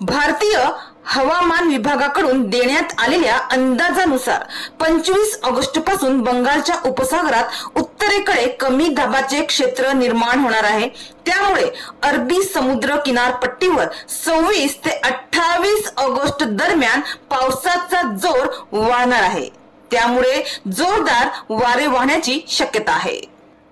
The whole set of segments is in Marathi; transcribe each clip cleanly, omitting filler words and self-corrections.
भारतीय हवामान विभागाकडून देण्यात आलेल्या अंदाजानुसार 25 ऑगस्ट पासून बंगालच्या उपसागरात उत्तरेकडे कमी दाबाचे क्षेत्र निर्माण होणार आहे। त्यामुळे अरबी समुद्र किनारपट्टीवर 26 ते 28 ऑगस्ट दरम्यान पावसाचा जोर वाढणार आहे। त्यामुळे जोरदार वारे वाहण्याची शक्यता आहे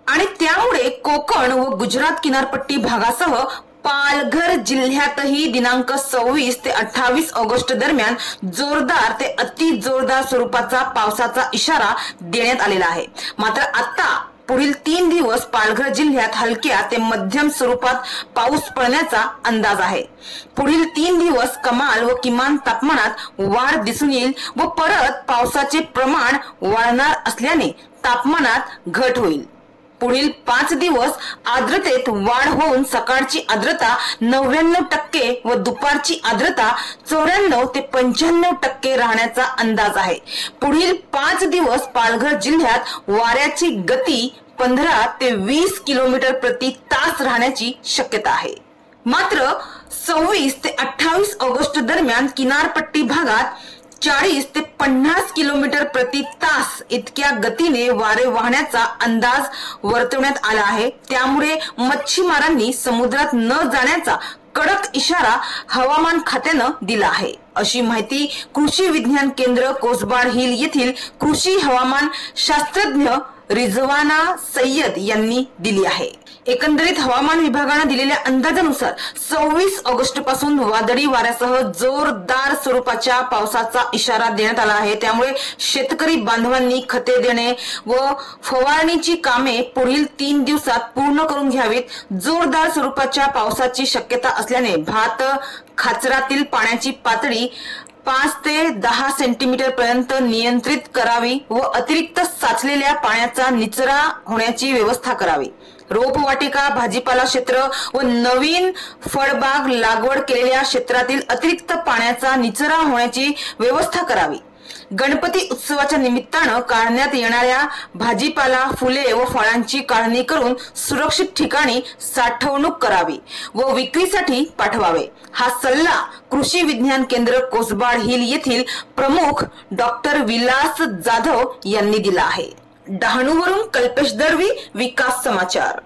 आणि त्यामुळे कोकण व गुजरात किनारपट्टी भागासह पालघर जिल्ह्यातही दिनांक 26 ते 28 ऑगस्ट दरम्यान जोरदार ते अति जोरदार स्वरूपाचा पावसाचा इशारा देण्यात आलेला आहे। मात्र आता पुढील 3 दिवस पालघर जिल्ह्यात हलक्या ते मध्यम स्वरूपात पाऊस पडण्याचा अंदाज आहे। पुढील 3 दिवस कमाल व किमान तापमानात वाढ दिसून येईल व परत पावसाचे प्रमाण वाढणार असल्याने तापमानात घट होईल। पुढील 5 दिवस आर्द्रतेत वाढ होऊन सकाळची आर्द्रता 99% व दुपारची आर्द्रता 94 ते 95% राहण्याचा अंदाज आहे। पुढील 5 दिवस पालघर जिल्ह्यात वाऱ्याची गती 15 ते 20 किलोमीटर प्रति तास राहण्याची शक्यता आहे। मात्र 26 ते 28 ऑगस्ट दरम्यान किनारपट्टी भागात 40 ते 50 किलोमीटर प्रति तास इतक्या गतीने वारे वाहण्याचा अंदाज वर्तवण्यात आला आहे। त्यामुळे मच्छीमारांनी समुद्रात न जाण्याचा कडक इशारा हवामान खात्यानं दिला आहे, अशी माहिती कृषी विज्ञान केंद्र कोसबाड हिल येथील कृषी हवामान शास्त्रज्ञ रिझवाना सय्यद यांनी दिली आहे। एकंदरीत हवामान विभागाने दिलेल्या अंदाजानुसार 26 ऑगस्ट पासून वादळी वाऱ्यासह जोरदार स्वरूपाच्या पावसाचा इशारा देण्यात आला आहे। त्यामुळे शेतकरी बांधवांनी खते देणे व फवारणीची कामे पुढील 3 दिवसात पूर्ण करून घ्यावीत। जोरदार स्वरूपाच्या पावसाची शक्यता असल्याने भात खाचरातील पाण्याची पातळी 5 ते 10 सेंटीमीटर पर्यंत नियंत्रित करावी व अतिरिक्त साचलेल्या पाण्याचा निचरा होण्याची व्यवस्था करावी। रोपवाटिका, भाजीपाला क्षेत्र व नवीन फळबाग लागवड केलेल्या क्षेत्रातील अतिरिक्त पाण्याचा निचरा होण्याची व्यवस्था करावी। गणपती उत्सवाच्या निमित्तानं काढण्यात येणाऱ्या भाजीपाला, फुले व फळांची काढणी करून सुरक्षित ठिकाणी साठवणूक करावी व विक्रीसाठी पाठवावे। हा सल्ला कृषी विज्ञान केंद्र कोसबाड हिल येथील प्रमुख डॉक्टर विलास जाधव यांनी दिला आहे। डहाणूवरून कल्पेश दळवी, विकास समाचार।